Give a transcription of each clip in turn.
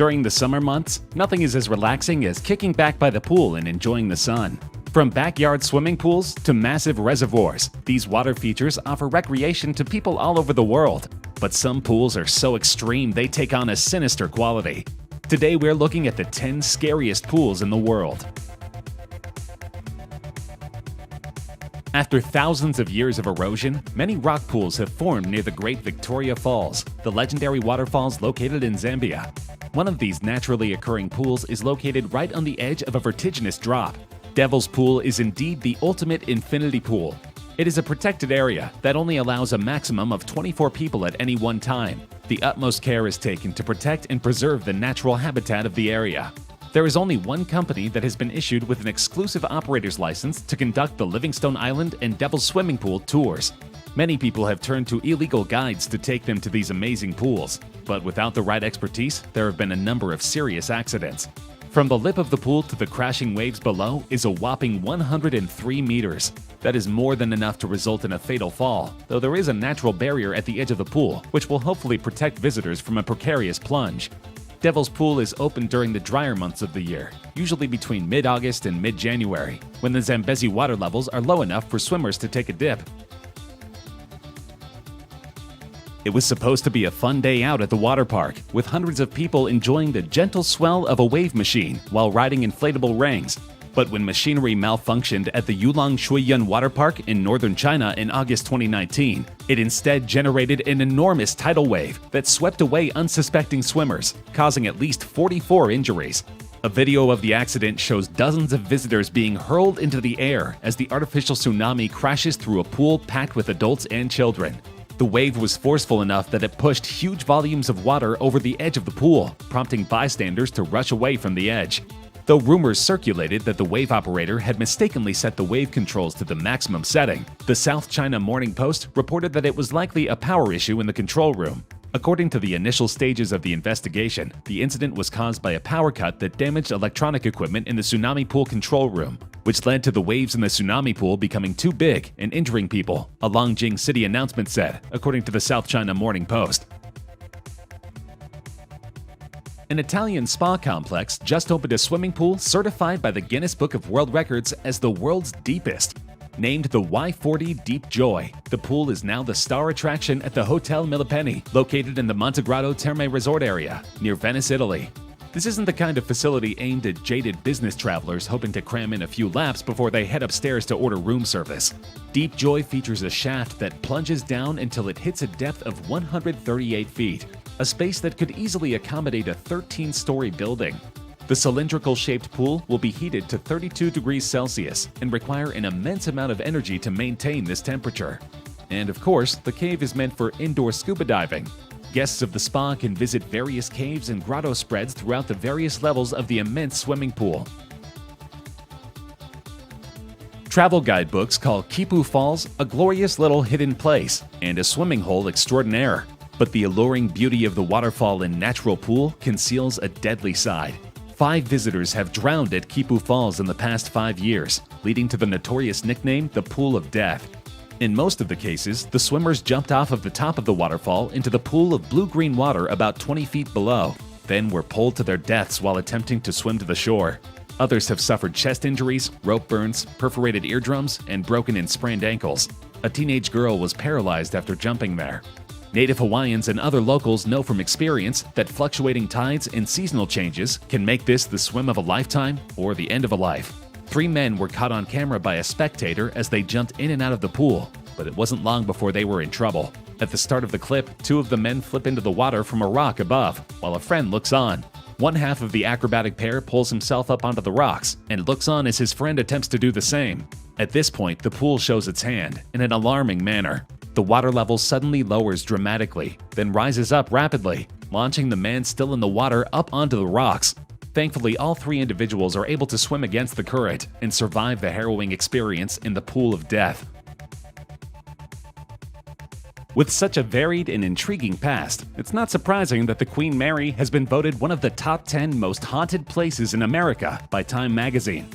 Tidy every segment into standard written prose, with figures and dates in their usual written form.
During the summer months, nothing is as relaxing as kicking back by the pool and enjoying the sun. From backyard swimming pools to massive reservoirs, these water features offer recreation to people all over the world. But some pools are so extreme they take on a sinister quality. Today we're looking at the 10 scariest pools in the world. After thousands of years of erosion, many rock pools have formed near the Great Victoria Falls, the legendary waterfalls located in Zambia. One of these naturally occurring pools is located right on the edge of a vertiginous drop. Devil's Pool is indeed the ultimate infinity pool. It is a protected area that only allows a maximum of 24 people at any one time. The utmost care is taken to protect and preserve the natural habitat of the area. There is only one company that has been issued with an exclusive operator's license to conduct the Livingstone Island and Devil's Swimming Pool tours. Many people have turned to illegal guides to take them to these amazing pools, but without the right expertise, there have been a number of serious accidents. From the lip of the pool to the crashing waves below is a whopping 103 meters. That is more than enough to result in a fatal fall, though there is a natural barrier at the edge of the pool, which will hopefully protect visitors from a precarious plunge. Devil's Pool is open during the drier months of the year, usually between mid-August and mid-January, when the Zambezi water levels are low enough for swimmers to take a dip. It was supposed to be a fun day out at the water park, with hundreds of people enjoying the gentle swell of a wave machine while riding inflatable rings. But when machinery malfunctioned at the Yulong Shuiyuan Water Park in northern China in August 2019, it instead generated an enormous tidal wave that swept away unsuspecting swimmers, causing at least 44 injuries. A video of the accident shows dozens of visitors being hurled into the air as the artificial tsunami crashes through a pool packed with adults and children. The wave was forceful enough that it pushed huge volumes of water over the edge of the pool, prompting bystanders to rush away from the edge. Though rumors circulated that the wave operator had mistakenly set the wave controls to the maximum setting, the South China Morning Post reported that it was likely a power issue in the control room. According to the initial stages of the investigation, the incident was caused by a power cut that damaged electronic equipment in the tsunami pool control room, which led to the waves in the tsunami pool becoming too big and injuring people, a Longjing city announcement said, according to the South China Morning Post. An Italian spa complex just opened a swimming pool certified by the Guinness Book of World Records as the world's deepest. Named the Y40 Deep Joy, the pool is now the star attraction at the Hotel Milipeni, located in the Montegrotto Terme Resort area, near Venice, Italy. This isn't the kind of facility aimed at jaded business travelers hoping to cram in a few laps before they head upstairs to order room service. Deep Joy features a shaft that plunges down until it hits a depth of 138 feet, a space that could easily accommodate a 13-story building. The cylindrical-shaped pool will be heated to 32 degrees Celsius and require an immense amount of energy to maintain this temperature. And of course, the cave is meant for indoor scuba diving. Guests of the spa can visit various caves and grotto spreads throughout the various levels of the immense swimming pool. Travel guidebooks call Kipu Falls a glorious little hidden place and a swimming hole extraordinaire. But the alluring beauty of the waterfall and natural pool conceals a deadly side. 5 visitors have drowned at Kipu Falls in the past 5 years, leading to the notorious nickname the Pool of Death. In most of the cases, the swimmers jumped off of the top of the waterfall into the pool of blue-green water about 20 feet below, then were pulled to their deaths while attempting to swim to the shore. Others have suffered chest injuries, rope burns, perforated eardrums, and broken and sprained ankles. A teenage girl was paralyzed after jumping there. Native Hawaiians and other locals know from experience that fluctuating tides and seasonal changes can make this the swim of a lifetime or the end of a life. 3 men were caught on camera by a spectator as they jumped in and out of the pool, but it wasn't long before they were in trouble. At the start of the clip, 2 of the men flip into the water from a rock above, while a friend looks on. One half of the acrobatic pair pulls himself up onto the rocks and looks on as his friend attempts to do the same. At this point, the pool shows its hand in an alarming manner. The water level suddenly lowers dramatically, then rises up rapidly, launching the man still in the water up onto the rocks. Thankfully, all 3 individuals are able to swim against the current and survive the harrowing experience in the pool of death. With such a varied and intriguing past, it's not surprising that the Queen Mary has been voted one of the top 10 most haunted places in America by Time magazine.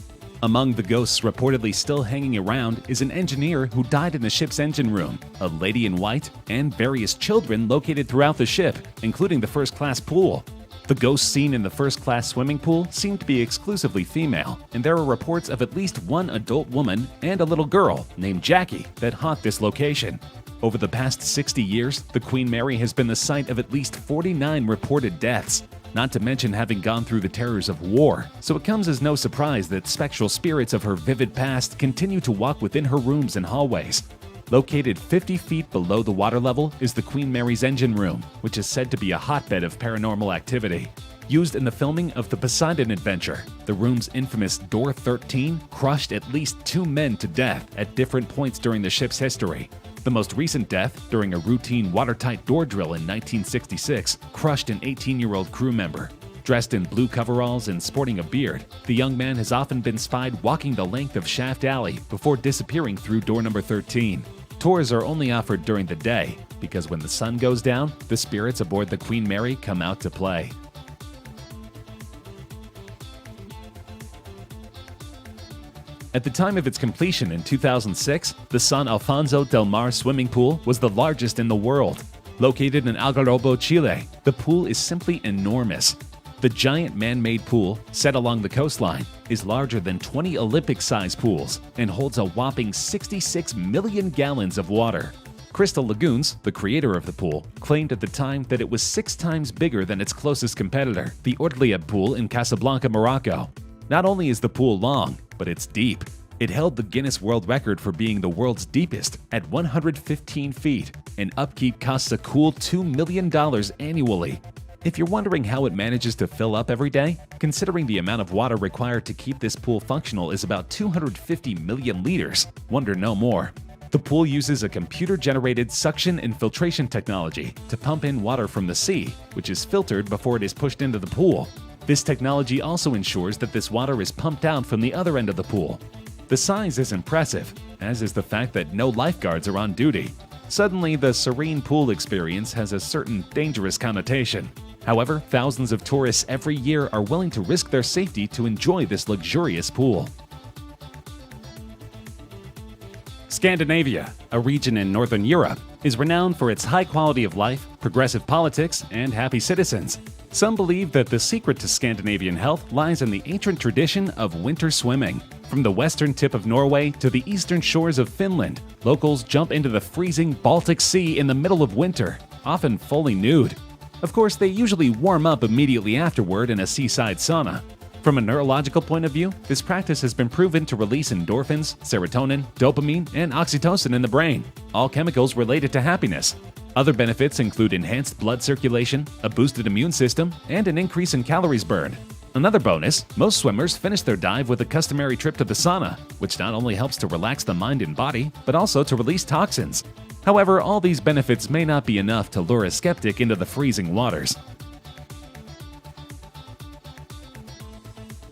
Among the ghosts reportedly still hanging around is an engineer who died in the ship's engine room, a lady in white, and various children located throughout the ship, including the first-class pool. The ghosts seen in the first-class swimming pool seem to be exclusively female, and there are reports of at least one adult woman and a little girl named Jackie that haunt this location. Over the past 60 years, the Queen Mary has been the site of at least 49 reported deaths, not to mention having gone through the terrors of war, so it comes as no surprise that spectral spirits of her vivid past continue to walk within her rooms and hallways. Located 50 feet below the water level is the Queen Mary's engine room, which is said to be a hotbed of paranormal activity. Used in the filming of the Poseidon Adventure, the room's infamous Door 13 crushed at least 2 men to death at different points during the ship's history. The most recent death, during a routine watertight door drill in 1966, crushed an 18-year-old crew member. Dressed in blue coveralls and sporting a beard, the young man has often been spied walking the length of Shaft Alley before disappearing through door number 13. Tours are only offered during the day, because when the sun goes down, the spirits aboard the Queen Mary come out to play. At the time of its completion in 2006, the San Alfonso del Mar swimming pool was the largest in the world. Located in Algarrobo, Chile, the pool is simply enormous. The giant man-made pool, set along the coastline, is larger than 20 Olympic-sized pools and holds a whopping 66 million gallons of water. Crystal Lagoons, the creator of the pool, claimed at the time that it was 6 times bigger than its closest competitor, the Ortlieb pool in Casablanca, Morocco. Not only is the pool long, but it's deep. It held the Guinness World Record for being the world's deepest at 115 feet, and upkeep costs a cool $2 million annually. If you're wondering how it manages to fill up every day, considering the amount of water required to keep this pool functional is about 250 million liters, wonder no more. The pool uses a computer-generated suction and filtration technology to pump in water from the sea, which is filtered before it is pushed into the pool. This technology also ensures that this water is pumped out from the other end of the pool. The size is impressive, as is the fact that no lifeguards are on duty. Suddenly, the serene pool experience has a certain dangerous connotation. However, thousands of tourists every year are willing to risk their safety to enjoy this luxurious pool. Scandinavia, a region in Northern Europe, is renowned for its high quality of life, progressive politics, and happy citizens. Some believe that the secret to Scandinavian health lies in the ancient tradition of winter swimming. From the western tip of Norway to the eastern shores of Finland, locals jump into the freezing Baltic Sea in the middle of winter, often fully nude. Of course, they usually warm up immediately afterward in a seaside sauna. From a neurological point of view, this practice has been proven to release endorphins, serotonin, dopamine, and oxytocin in the brain, all chemicals related to happiness. Other benefits include enhanced blood circulation, a boosted immune system, and an increase in calories burned. Another bonus, most swimmers finish their dive with a customary trip to the sauna, which not only helps to relax the mind and body, but also to release toxins. However, all these benefits may not be enough to lure a skeptic into the freezing waters.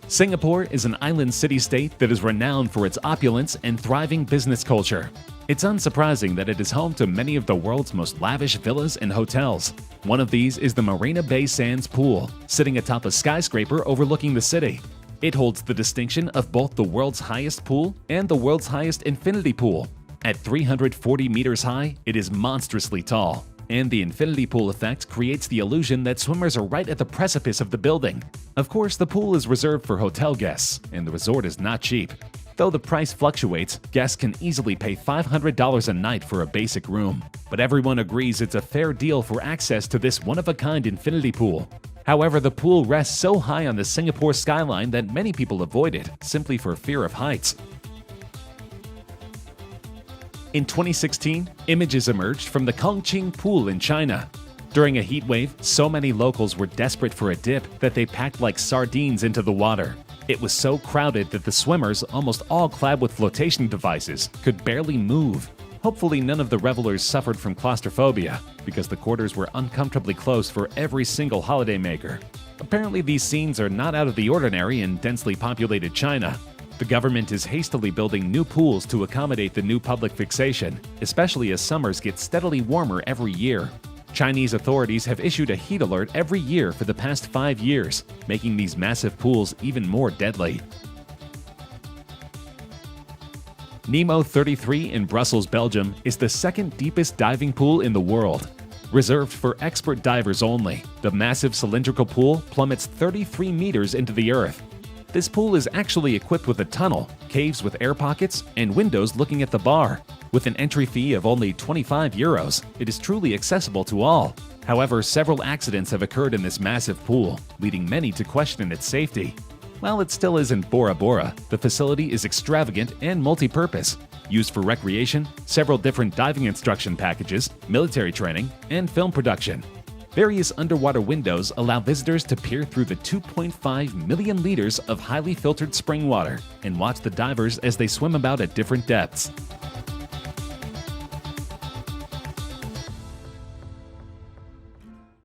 Singapore is an island city-state that is renowned for its opulence and thriving business culture. It's unsurprising that it is home to many of the world's most lavish villas and hotels. One of these is the Marina Bay Sands Pool, sitting atop a skyscraper overlooking the city. It holds the distinction of both the world's highest pool and the world's highest infinity pool. At 340 meters high, it is monstrously tall, and the infinity pool effect creates the illusion that swimmers are right at the precipice of the building. Of course, the pool is reserved for hotel guests, and the resort is not cheap. Though the price fluctuates, guests can easily pay $500 a night for a basic room. But everyone agrees it's a fair deal for access to this one-of-a-kind infinity pool. However, the pool rests so high on the Singapore skyline that many people avoid it, simply for fear of heights. In 2016, images emerged from the Kongqing Pool in China. During a heat wave, so many locals were desperate for a dip that they packed like sardines into the water. It was so crowded that the swimmers, almost all clad with flotation devices, could barely move. Hopefully none of the revelers suffered from claustrophobia, because the quarters were uncomfortably close for every single holidaymaker. Apparently these scenes are not out of the ordinary in densely populated China. The government is hastily building new pools to accommodate the new public fixation, especially as summers get steadily warmer every year. Chinese authorities have issued a heat alert every year for the past 5 years, making these massive pools even more deadly. Nemo 33 in Brussels, Belgium is the second deepest diving pool in the world. Reserved for expert divers only, the massive cylindrical pool plummets 33 meters into the earth. This pool is actually equipped with a tunnel, caves with air pockets, and windows looking at the bar. With an entry fee of only €25, it is truly accessible to all. However, several accidents have occurred in this massive pool, leading many to question its safety. While it still isn't Bora Bora, the facility is extravagant and multi-purpose, used for recreation, several different diving instruction packages, military training, and film production. Various underwater windows allow visitors to peer through the 2.5 million liters of highly filtered spring water and watch the divers as they swim about at different depths.